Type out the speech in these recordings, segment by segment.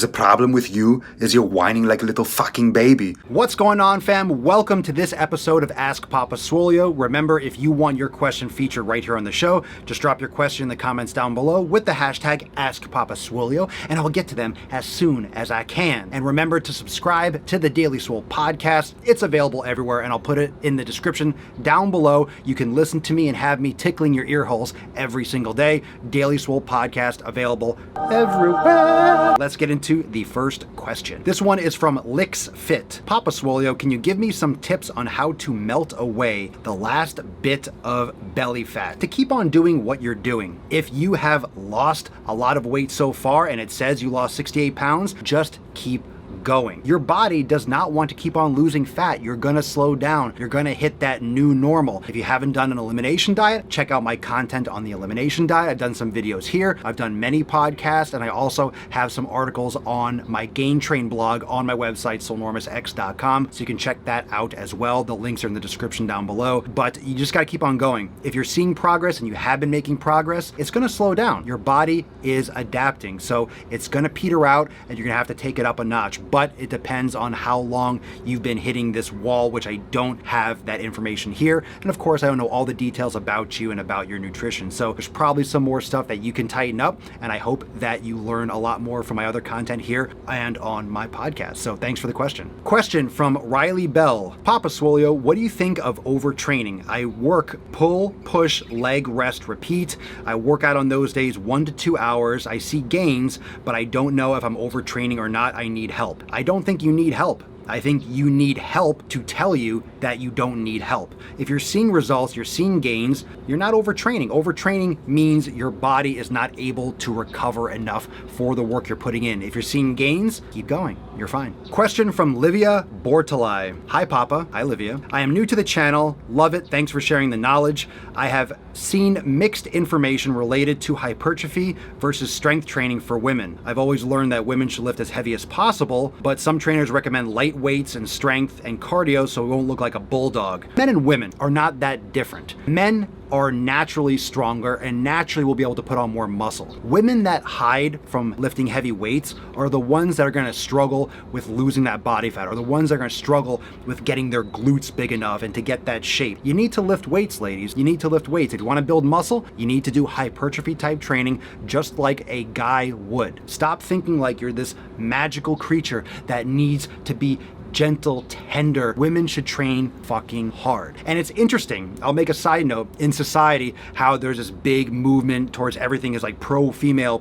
The problem with you is you're whining like a little fucking baby. What's going on, fam? Welcome to this episode of Ask Papa Swolio. Remember, if you want your question featured right here on the show, just drop your question in the comments down below with the hashtag AskPapaSwolio, and I will get to them as soon as I can. And remember to subscribe to the Daily Swole podcast. It's available everywhere, and I'll put it in the description down below. You can listen to me and have me tickling your ear holes every single day. Daily Swole podcast available everywhere. Let's get into the first question. This one is from Licks Fit. Papa Swolio, can you give me some tips on how to melt away the last bit of belly fat to keep on doing what you're doing? If you have lost a lot of weight so far and it says you lost 68 pounds, just keep going. Your body does not want to keep on losing fat. You're gonna slow down. You're gonna hit that new normal. If you haven't done an elimination diet, check out my content on the elimination diet. I've done some videos here. I've done many podcasts, and I also have some articles on my Gain Train blog on my website, Swolenormousx.com, so you can check that out as well. The links are in the description down below, but you just gotta keep on going. If you're seeing progress and you have been making progress, it's gonna slow down. Your body is adapting, so it's gonna peter out and you're gonna have to take it up a notch. But it depends on how long you've been hitting this wall, which I don't have that information here. And of course, I don't know all the details about you and about your nutrition. So there's probably some more stuff that you can tighten up. And I hope that you learn a lot more from my other content here and on my podcast. So thanks for the question. Question from Riley Bell. Papa Swolio, what do you think of overtraining? I work pull, push, leg, rest, repeat. I work out on those days 1 to 2 hours. I see gains, but I don't know if I'm overtraining or not. I need help. I don't think you need help. I think you need help to tell you that you don't need help. If you're seeing results, you're seeing gains, you're not overtraining. Overtraining means your body is not able to recover enough for the work you're putting in. If you're seeing gains, keep going. You're fine. Question from Livia Bortolai. Hi, Papa. Hi, Livia. I am new to the channel. Love it. Thanks for sharing the knowledge. I have seen mixed information related to hypertrophy versus strength training for women. I've always learned that women should lift as heavy as possible, but some trainers recommend light weights and strength and cardio so it won't look like a bulldog. Men and women are not that different. Men are naturally stronger and naturally will be able to put on more muscle. Women that hide from lifting heavy weights are the ones that are going to struggle with losing that body fat, or the ones that are going to struggle with getting their glutes big enough and to get that shape. You need to lift weights, ladies. You need to lift weights. If you want to build muscle, you need to do hypertrophy type training just like a guy would. Stop thinking like you're this magical creature that needs to be gentle, tender. Women should train fucking hard. And it's interesting, I'll make a side note, in society, how there's this big movement towards everything is like pro-female,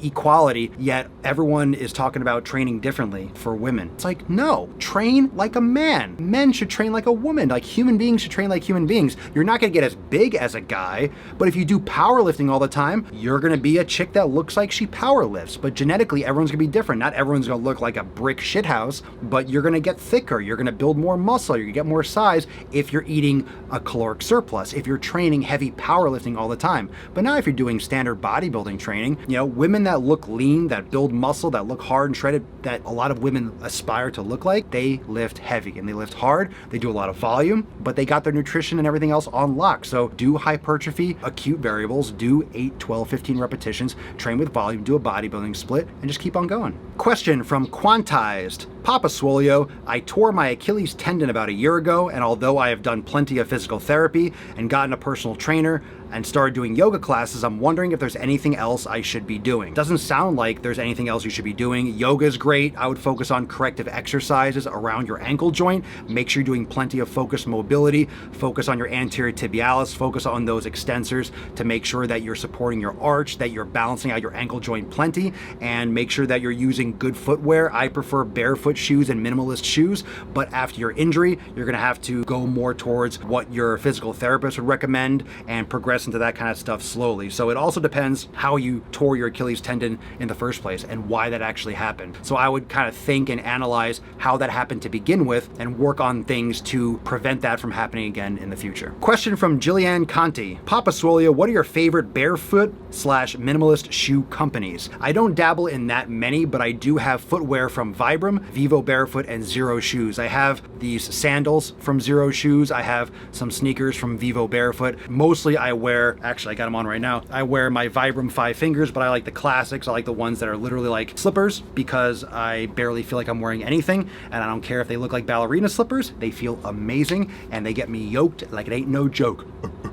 equality, yet everyone is talking about training differently for women. It's like, no, train like a man. Men should train like a woman. Like human beings should train like human beings. You're not gonna get as big as a guy, but if you do powerlifting all the time, you're gonna be a chick that looks like she power lifts. But genetically, everyone's gonna be different. Not everyone's gonna look like a brick shithouse, but you're gonna get thicker, you're gonna build more muscle, you're gonna get more size if you're eating a caloric surplus, if you're training heavy powerlifting all the time. But now if you're doing standard bodybuilding training, women that look lean, that build muscle, that look hard and shredded, that a lot of women aspire to look like, they lift heavy and they lift hard, they do a lot of volume, but they got their nutrition and everything else on lock. So do hypertrophy, acute variables, do 8, 12, 15 repetitions, train with volume, do a bodybuilding split, and just keep on going. Question from Quantized. Papa Swolio, I tore my Achilles tendon about a year ago, and although I have done plenty of physical therapy and gotten a personal trainer and started doing yoga classes, I'm wondering if there's anything else I should be doing. Doesn't sound like there's anything else you should be doing. Yoga is great. I would focus on corrective exercises around your ankle joint. Make sure you're doing plenty of focused mobility. Focus on your anterior tibialis. Focus on those extensors to make sure that you're supporting your arch, that you're balancing out your ankle joint plenty, and make sure that you're using good footwear. I prefer barefoot shoes and minimalist shoes, but after your injury, you're gonna have to go more towards what your physical therapist would recommend and progress into that kind of stuff slowly. So it also depends how you tore your Achilles tendon in the first place and why that actually happened. So I would kind of think and analyze how that happened to begin with and work on things to prevent that from happening again in the future. Question from Jillian Conti. Papa Swolio, what are your favorite barefoot / minimalist shoe companies? I don't dabble in that many, but I do have footwear from Vibram, Vivo Barefoot, and Zero Shoes. I have these sandals from Zero Shoes. I have some sneakers from Vivo Barefoot. Mostly I wear wear, actually I got them on right now, I wear my Vibram 5 fingers, but I like the classics. I like the ones that are literally like slippers because I barely feel like I'm wearing anything, and I don't care if they look like ballerina slippers. They feel amazing and they get me yoked like it ain't no joke.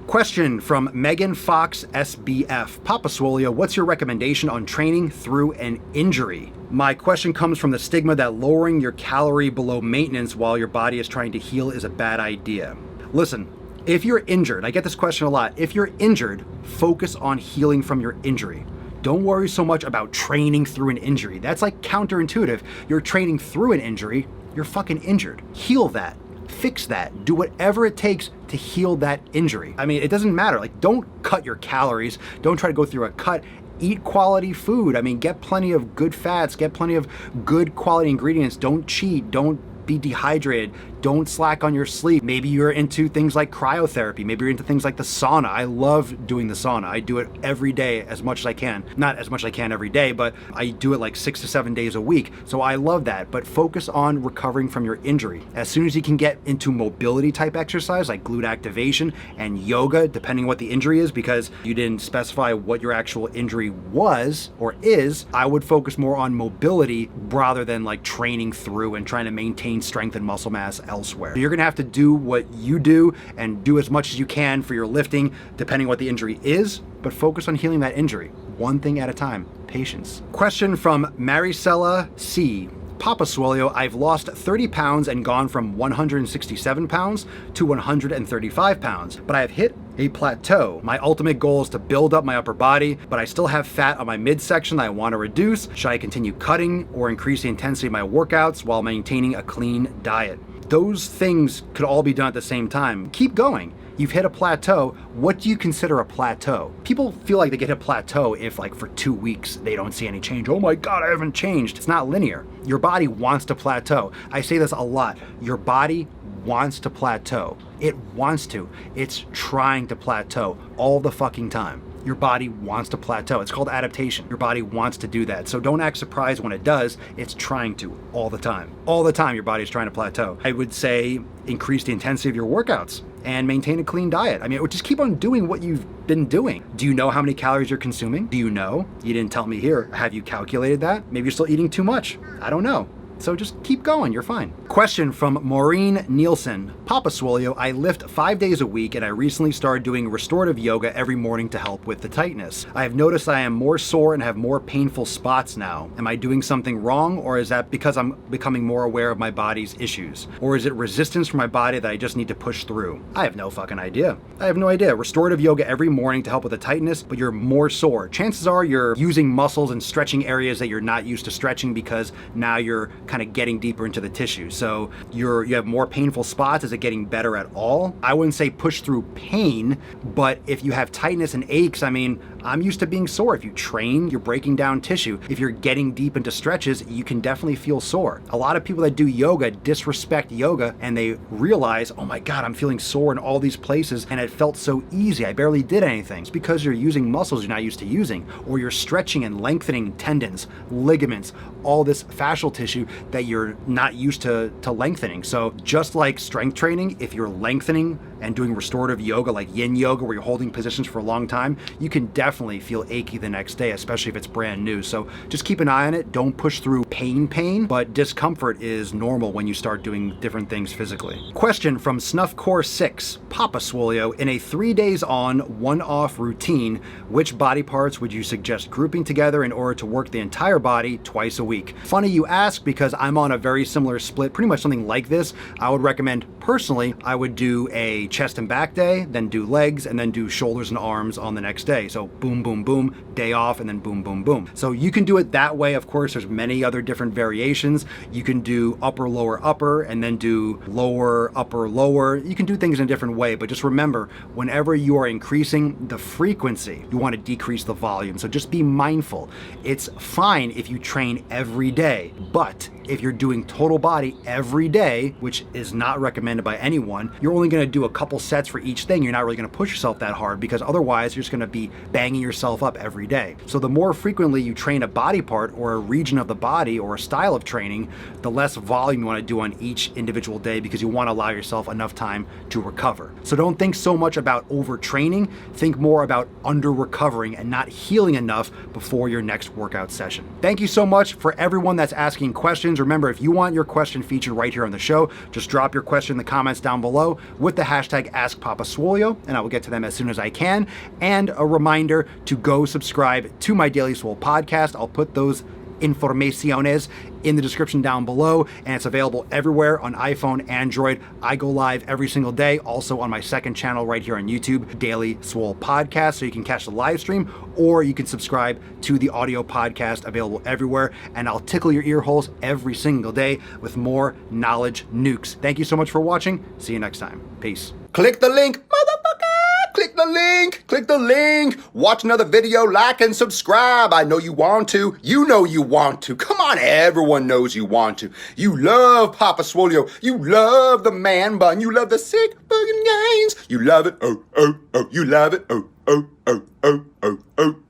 Question from Megan Fox SBF. Papa Swolio, what's your recommendation on training through an injury? My question comes from the stigma that lowering your calorie below maintenance while your body is trying to heal is a bad idea. Listen, if you're injured, I get this question a lot. If you're injured, focus on healing from your injury. Don't worry so much about training through an injury. That's like counterintuitive. You're training through an injury, you're fucking injured. Heal that. Fix that. Do whatever it takes to heal that injury. I mean, it doesn't matter. Like, don't cut your calories. Don't try to go through a cut. Eat quality food. I mean, get plenty of good fats, get plenty of good quality ingredients. Don't cheat. Don't be dehydrated. Don't slack on your sleep. Maybe you're into things like cryotherapy. Maybe you're into things like the sauna. I love doing the sauna. I do it every day as much as I can. Not as much as I can every day, but I do it like 6 to 7 days a week. So I love that, but focus on recovering from your injury. As soon as you can get into mobility type exercise like glute activation and yoga, depending what the injury is, because you didn't specify what your actual injury was or is, I would focus more on mobility rather than like training through and trying to maintain strength and muscle mass elsewhere. You're gonna have to do what you do and do as much as you can for your lifting, depending what the injury is, but focus on healing that injury, one thing at a time. Patience. Question from Maricela C. Papa Swolio, I've lost 30 pounds and gone from 167 pounds to 135 pounds, but I have hit a plateau. My ultimate goal is to build up my upper body, but I still have fat on my midsection that I want to reduce. Should I continue cutting or increase the intensity of my workouts while maintaining a clean diet? Those things could all be done at the same time. Keep going. You've hit a plateau. What do you consider a plateau? People feel like they get a plateau if like for 2 weeks they don't see any change. Oh my God, I haven't changed. It's not linear. Your body wants to plateau. I say this a lot. Your body wants to plateau. It wants to. It's trying to plateau all the fucking time. Your body wants to plateau. It's called adaptation. Your body wants to do that. So don't act surprised when it does. It's trying to all the time. All the time your body's trying to plateau. I would say increase the intensity of your workouts and maintain a clean diet. I mean, just keep on doing what you've been doing. Do you know how many calories you're consuming? Do you know? You didn't tell me here. Have you calculated that? Maybe you're still eating too much. I don't know. So just keep going, you're fine. Question from Maureen Nielsen. Papa Swolio, I lift 5 days a week and I recently started doing restorative yoga every morning to help with the tightness. I have noticed I am more sore and have more painful spots now. Am I doing something wrong, or is that because I'm becoming more aware of my body's issues? Or is it resistance from my body that I just need to push through? I have no fucking idea. I have no idea. Restorative yoga every morning to help with the tightness, but you're more sore. Chances are you're using muscles and stretching areas that you're not used to stretching because now you're kind of getting deeper into the tissue. So you have more painful spots. Is it getting better at all? I wouldn't say push through pain, but if you have tightness and aches, I mean, I'm used to being sore. If you train, you're breaking down tissue. If you're getting deep into stretches, you can definitely feel sore. A lot of people that do yoga disrespect yoga and they realize, oh my God, I'm feeling sore in all these places and it felt so easy. I barely did anything. It's because you're using muscles you're not used to using, or you're stretching and lengthening tendons, ligaments, all this fascial tissue that you're not used to lengthening. So just like strength training, if you're lengthening and doing restorative yoga like yin yoga where you're holding positions for a long time, you can definitely feel achy the next day, especially if it's brand new. So just keep an eye on it. Don't push through pain, but discomfort is normal when you start doing different things physically. Question from Snuffcore 6. Papa Swolio, in a 3 days on, 1 off routine, which body parts would you suggest grouping together in order to work the entire body twice a week? Funny you ask, because I'm on a very similar split, pretty much something like this. I would recommend, personally, I would do a chest and back day, then do legs, and then do shoulders and arms on the next day. So boom, boom, boom, day off, and then boom, boom, boom. So you can do it that way. Of course, there's many other different variations. You can do upper, lower, and then do lower, upper, lower. You can do things in a different way, but just remember, whenever you are increasing the frequency, you want to decrease the volume. So just be mindful. It's fine if you train every day, but if you're doing total body every day, which is not recommended by anyone, you're only going to do a couple sets for each thing. You're not really going to push yourself that hard because otherwise you're just going to be banging yourself up every day. So the more frequently you train a body part or a region of the body or a style of training, the less volume you want to do on each individual day because you want to allow yourself enough time to recover. So don't think so much about overtraining, think more about under-recovering and not healing enough before your next workout session. Thank you so much for everyone that's asking questions. Remember, if you want your question featured right here on the show, just drop your question in the comments down below with the hashtag AskPapaSwolio, and I will get to them as soon as I can. And a reminder to go subscribe to my Daily Swole podcast. I'll put those informaciones in the description down below, and it's available everywhere on iPhone, Android. I go live every single day, also on my second channel right here on YouTube, Daily Swole Podcast, so you can catch the live stream, or you can subscribe to the audio podcast, available everywhere, and I'll tickle your ear holes every single day with more knowledge nukes. Thank you so much for watching. See you next time. Peace. Click the link, motherfucker! Click the link! Click the link! Watch another video, like and subscribe. I know you want to. You know you want to. Come on, everyone knows you want to. You love Papa Swolio. You love the man bun. You love the sick bugging gains. You love it. Oh, oh, oh. You love it. Oh, oh, oh, oh, oh, oh.